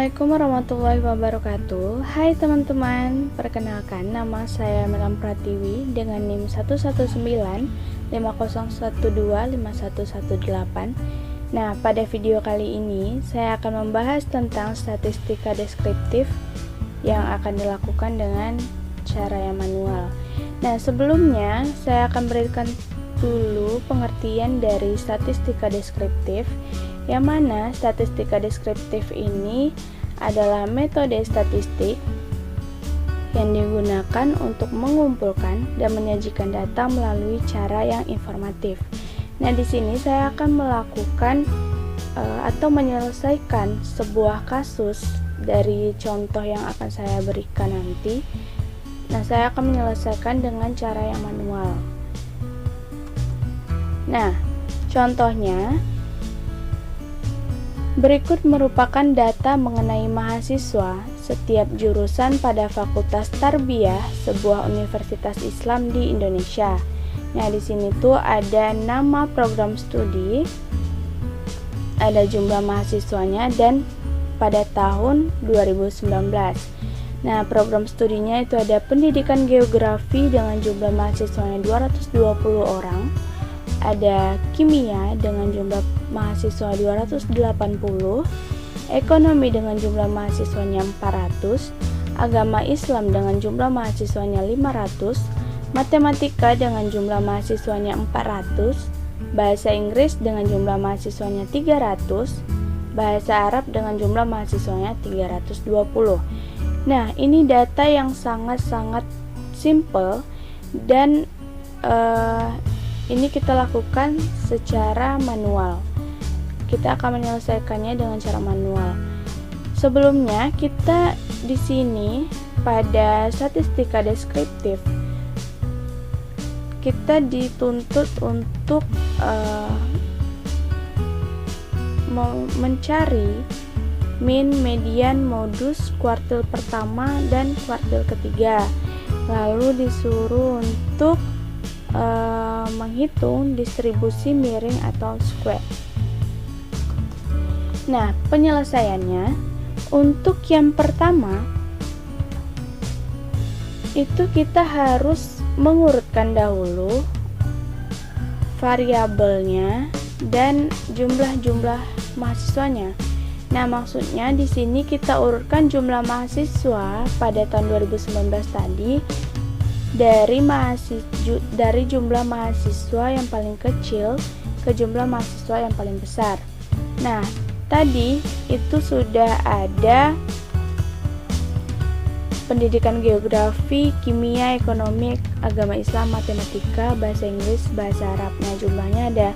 Assalamualaikum warahmatullahi wabarakatuh. Hai teman-teman, perkenalkan nama saya Melam Pratiwi dengan NIM 11950125118. Nah, pada video kali ini saya akan membahas tentang statistika deskriptif yang akan dilakukan dengan cara yang manual. Nah, sebelumnya saya akan berikan dulu pengertian dari statistika deskriptif, yang mana statistika deskriptif ini adalah metode statistik yang digunakan untuk mengumpulkan dan menyajikan data melalui cara yang informatif. Nah, di sini saya akan melakukan atau menyelesaikan sebuah kasus dari contoh yang akan saya berikan nanti. Nah, saya akan menyelesaikan dengan cara yang manual. Nah, contohnya berikut merupakan data mengenai mahasiswa setiap jurusan pada Fakultas Tarbiyah sebuah universitas Islam di Indonesia. Nah, di sini tuh ada nama program studi, ada jumlah mahasiswanya dan pada tahun 2019. Nah, program studinya itu ada pendidikan geografi dengan jumlah mahasiswanya 220 orang. Ada kimia dengan jumlah mahasiswa 280, ekonomi dengan jumlah mahasiswanya 400, agama Islam dengan jumlah mahasiswanya 500, matematika dengan jumlah mahasiswanya 400, bahasa Inggris dengan jumlah mahasiswanya 300, bahasa Arab dengan jumlah mahasiswanya 320. Nah, ini data yang sangat-sangat simple dan ini kita lakukan secara manual. Kita akan menyelesaikannya dengan cara manual. Sebelumnya, kita di sini pada statistika deskriptif kita dituntut untuk mencari min, median, modus kuartil pertama dan kuartil ketiga. Lalu disuruh untuk menghitung distribusi miring atau square. Nah, penyelesaiannya untuk yang pertama itu kita harus mengurutkan dahulu variabelnya dan jumlah mahasiswanya. Nah, maksudnya di sini kita urutkan jumlah mahasiswa pada tahun 2019 tadi dari jumlah mahasiswa yang paling kecil ke jumlah mahasiswa yang paling besar. Nah, tadi itu sudah ada pendidikan geografi, kimia, ekonomi, agama Islam, matematika, bahasa Inggris, bahasa Arab. Nah, jumlahnya ada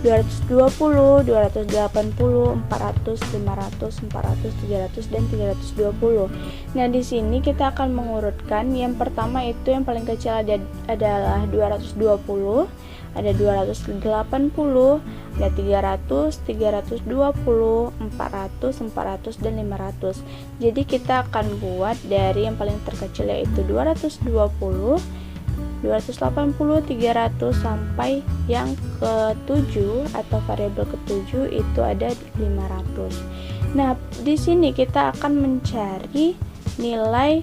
220, 280, 400, 500, 400, 300 dan 320. Nah, di sini kita akan mengurutkan yang pertama itu yang paling kecil adalah 220, ada 280, ada 300, 320, 400, 400 dan 500. Jadi kita akan buat dari yang paling terkecil yaitu 220, 280, 300 sampai yang ke-7 atau variabel ke-7 itu ada 500. Nah, di sini kita akan mencari nilai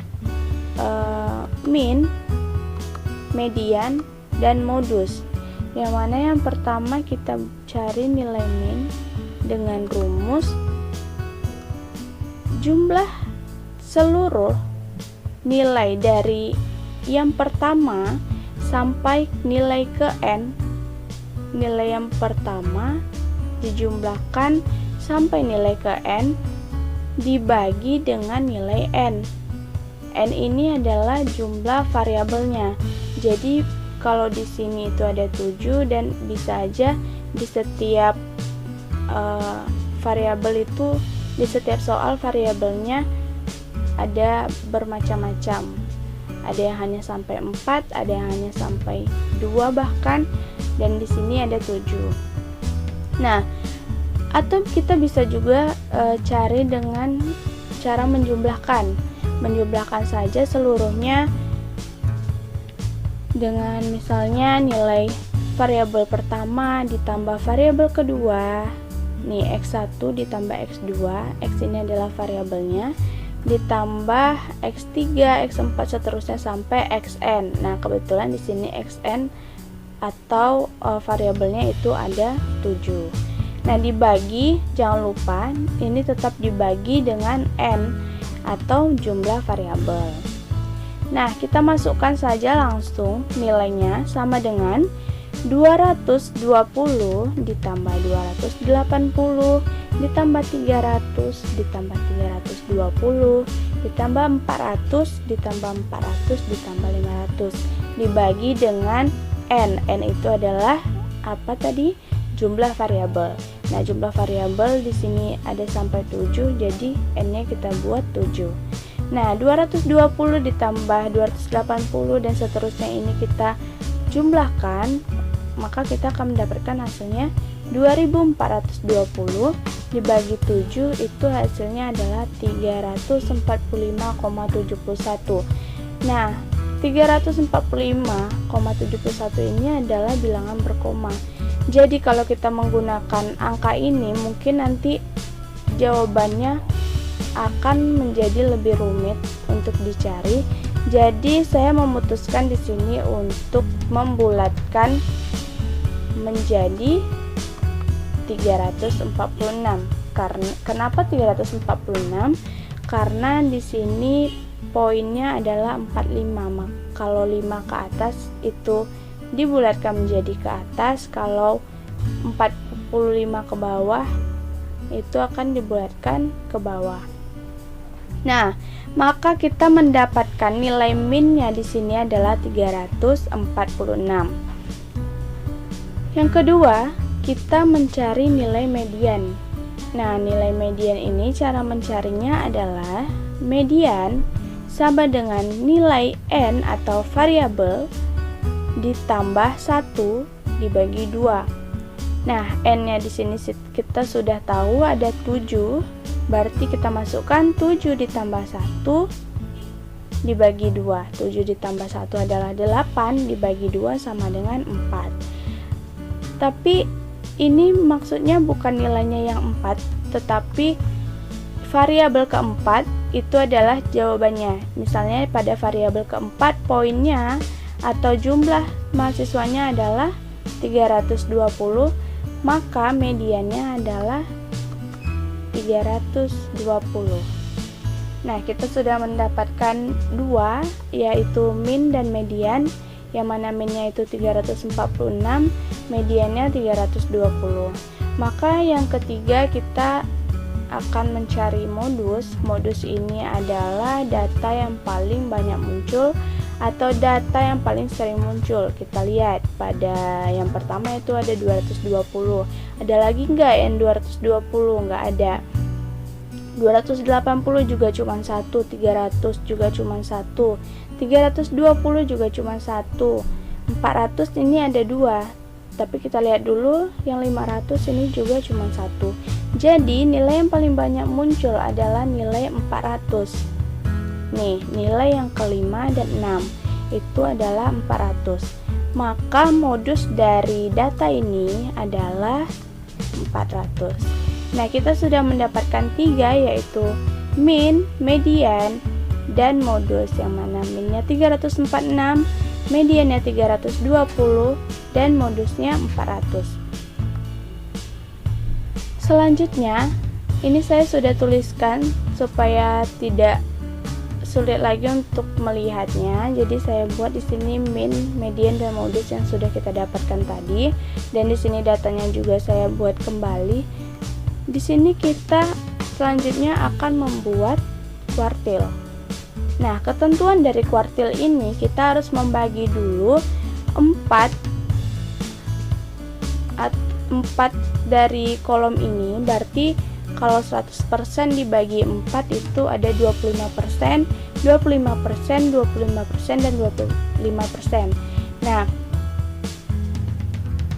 min, median, dan modus. Yang mana yang pertama kita cari nilai min dengan rumus jumlah seluruh nilai dari yang pertama sampai nilai ke n. Nilai yang pertama dijumlahkan sampai nilai ke n dibagi dengan nilai n. N ini adalah jumlah variabelnya. Jadi kalau di sini itu ada 7 dan bisa aja di setiap variabel itu, di setiap soal variabelnya ada bermacam-macam. Ada yang hanya sampai 4, ada yang hanya sampai 2 bahkan, dan di sini ada 7. Nah, atau kita bisa juga cari dengan cara menjumlahkan. Menjumlahkan saja seluruhnya dengan misalnya nilai variabel pertama ditambah variabel kedua Nih, X1 ditambah X2, X ini adalah variabelnya, ditambah X3, X4 seterusnya sampai Xn. Nah, kebetulan di sini Xn atau variabelnya itu ada 7. Nah, dibagi, jangan lupa ini tetap dibagi dengan n atau jumlah variabel. Nah, kita masukkan saja langsung nilainya sama dengan 220 ditambah 280 ditambah 300 ditambah 320 ditambah 400 ditambah 400 ditambah 500 dibagi dengan n itu adalah apa tadi? Jumlah variabel. Nah, jumlah variabel di sini ada sampai 7, jadi n-nya kita buat 7. Nah, 220 ditambah 280 dan seterusnya ini kita jumlahkan, maka kita akan mendapatkan hasilnya 2420 dibagi 7, itu hasilnya adalah 345,71. Nah, 345,71 ini adalah bilangan berkoma. Jadi kalau kita menggunakan angka ini, mungkin nanti jawabannya akan menjadi lebih rumit untuk dicari. Jadi saya memutuskan di sini untuk membulatkan menjadi 346. Kenapa 346? Karena di sini poinnya adalah 45. Kalau 5 ke atas itu dibulatkan menjadi ke atas, kalau 45 ke bawah itu akan dibulatkan ke bawah. Nah, maka kita mendapatkan nilai minnya di sini adalah 346. Yang kedua, kita mencari nilai median. Nah, nilai median ini cara mencarinya adalah median sama dengan nilai n atau variabel ditambah 1 dibagi 2. Nah, n-nya di sini kita sudah tahu ada 7, berarti kita masukkan 7 ditambah 1 dibagi 2. 7 ditambah 1 adalah 8, dibagi 2 sama dengan 4. Tapi ini maksudnya bukan nilainya yang 4, tetapi variabel keempat itu adalah jawabannya. Misalnya pada variabel keempat poinnya atau jumlah mahasiswanya adalah 320, maka mediannya adalah 320. Nah, kita sudah mendapatkan dua, yaitu min dan median, yang mana minnya itu 346, mediannya 320. Maka yang ketiga kita akan mencari modus. Modus ini adalah data yang paling banyak muncul atau data yang paling sering muncul. Kita lihat pada yang pertama itu ada 220. Ada lagi enggak yang 220? Enggak ada. 280 juga cuma 1, 300 juga cuma 1, 320 juga cuma 1, 400 ini ada 2. Tapi kita lihat dulu yang 500 ini juga cuma 1. Jadi nilai yang paling banyak muncul adalah nilai 400. Nih, nilai yang kelima dan 6 itu adalah 400. Maka modus dari data ini adalah 400. Nah, kita sudah mendapatkan 3, yaitu min, median, dan modus, yang mana minnya 346, mediannya 320, dan modusnya 400. Selanjutnya, ini saya sudah tuliskan supaya tidak sulit lagi untuk melihatnya. Jadi saya buat di sini min, median, dan modus yang sudah kita dapatkan tadi, dan di sini datanya juga saya buat kembali. Di sini kita selanjutnya akan membuat kuartil. Nah, ketentuan dari kuartil ini kita harus membagi dulu 4 dari kolom ini. Berarti kalau 100% dibagi 4 itu ada 25%, 25%, 25%, dan 25%. Nah,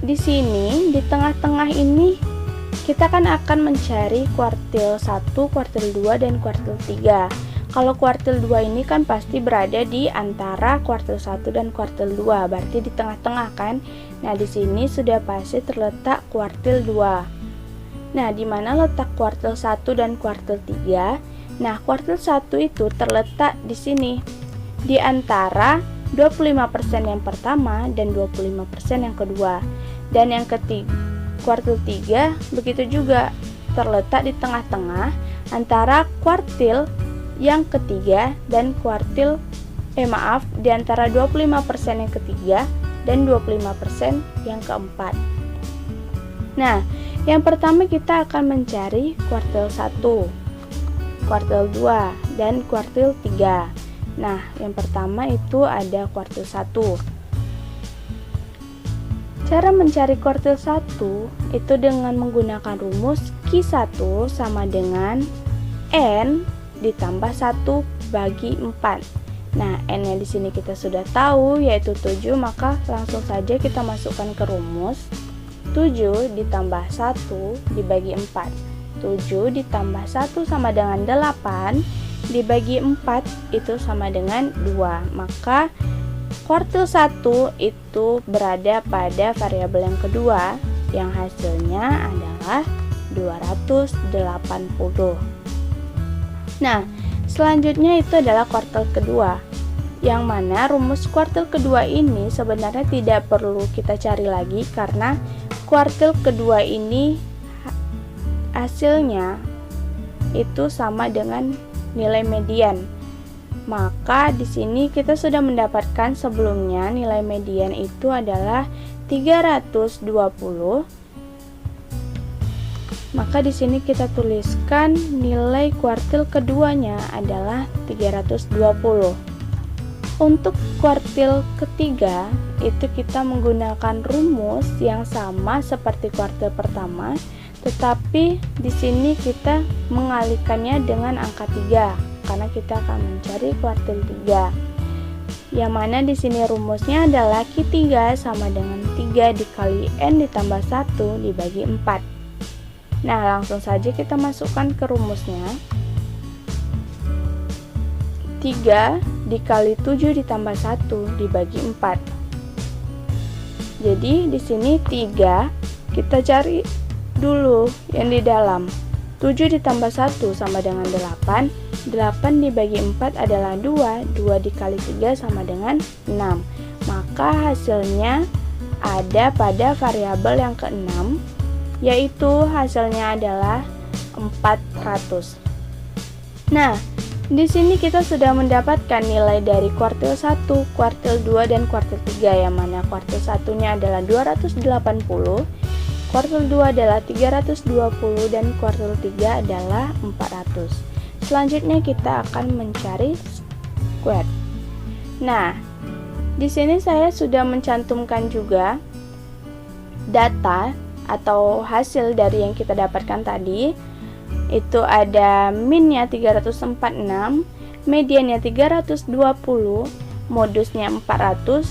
di sini di tengah-tengah ini kita kan akan mencari kuartil 1, kuartil 2, dan kuartil 3. Kalau kuartil 2 ini kan pasti berada di antara kuartil 1 dan kuartil 2, berarti di tengah-tengah kan. Nah, di sini sudah pasti terletak kuartil 2. Nah, di mana letak kuartil 1 dan kuartil 3? Nah, kuartil 1 itu terletak di sini, di antara 25% yang pertama dan 25% yang kedua. Dan yang ketiga, kuartil 3 begitu juga terletak di tengah-tengah antara kuartil yang ketiga dan di antara 25% yang ketiga dan 25% yang keempat. Nah, yang pertama kita akan mencari kuartil 1, kuartil 2, dan kuartil 3. Nah, yang pertama itu ada kuartil 1. Cara mencari kuartil 1 itu dengan menggunakan rumus Q1 sama dengan N ditambah 1 bagi 4. Nah, N-nya di sini kita sudah tahu yaitu 7, maka langsung saja kita masukkan ke rumus. 7 ditambah 1 dibagi 4. 7 ditambah 1 sama dengan 8, dibagi 4 itu sama dengan 2. Maka kuartil 1 itu berada pada variabel yang kedua, yang hasilnya adalah 280. Nah, selanjutnya itu adalah kuartil kedua, yang mana rumus kuartil kedua ini sebenarnya tidak perlu kita cari lagi karena kuartil kedua ini hasilnya itu sama dengan nilai median. Maka di sini kita sudah mendapatkan sebelumnya nilai median itu adalah 320. Maka di sini kita tuliskan nilai kuartil keduanya adalah 320. Untuk kuartil ketiga itu kita menggunakan rumus yang sama seperti kuartil pertama, tetapi di sini kita mengalihkannya dengan angka 3 karena kita akan mencari kuartil 3. Yang mana di sini rumusnya adalah Q3 sama dengan 3 dikali N ditambah 1 dibagi 4. Nah, langsung saja kita masukkan ke rumusnya. 3 dikali 7 ditambah 1 dibagi 4. Jadi di sini 3 kita cari dulu yang di dalam. 7 ditambah 1 sama dengan 8. 8 dibagi 4 adalah 2. 2 dikali 3 sama dengan 6. Maka hasilnya ada pada variabel yang ke-6, yaitu hasilnya adalah 400. Nah, di sini kita sudah mendapatkan nilai dari kuartil 1, kuartil 2, dan kuartil 3, yang mana kuartil 1-nya adalah 280, kuartil 2 adalah 320, dan kuartil 3 adalah 400. Selanjutnya kita akan mencari square. Nah, di sini saya sudah mencantumkan juga data atau hasil dari yang kita dapatkan tadi. Itu ada minnya 346, mediannya 320, modusnya 400,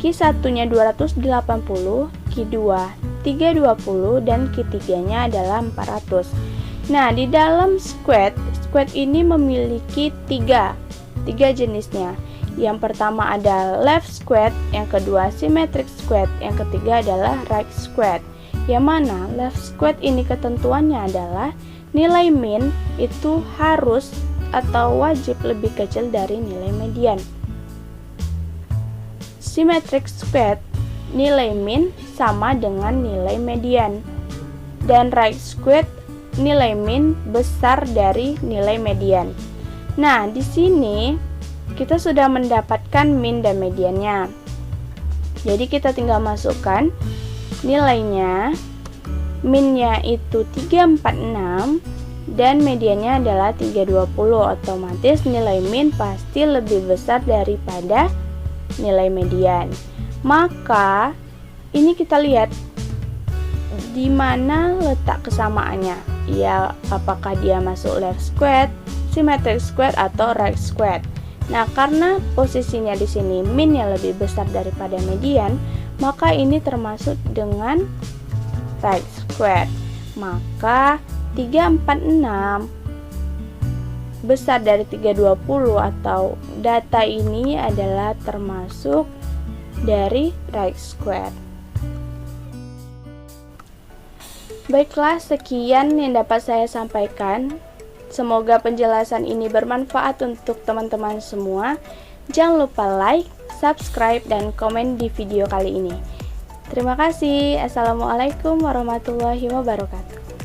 Q1-nya 280, Q2 320, dan Q3-nya adalah 400. Nah, di dalam square ini memiliki tiga jenisnya. Yang pertama ada left square, yang kedua symmetric square, yang ketiga adalah right square. Yang mana left square ini ketentuannya adalah nilai min itu harus atau wajib lebih kecil dari nilai median. Symmetric square nilai min sama dengan nilai median, dan right square nilai min besar dari nilai median. Nah, di sini kita sudah mendapatkan min dan mediannya. Jadi kita tinggal masukkan nilainya. Minnya itu 346 dan mediannya adalah 320. Otomatis nilai min pasti lebih besar daripada nilai median. Maka ini kita lihat di mana letak kesamaannya. Ya, apakah dia masuk left square, symmetric square, atau right square. Nah, karena posisinya di sini minnya lebih besar daripada median, maka ini termasuk dengan right square. Maka 346 besar dari 320 atau data ini adalah termasuk dari right square. Baiklah, sekian yang dapat saya sampaikan. Semoga penjelasan ini bermanfaat untuk teman-teman semua. Jangan lupa like, subscribe, dan komen di video kali ini. Terima kasih. Assalamualaikum warahmatullahi wabarakatuh.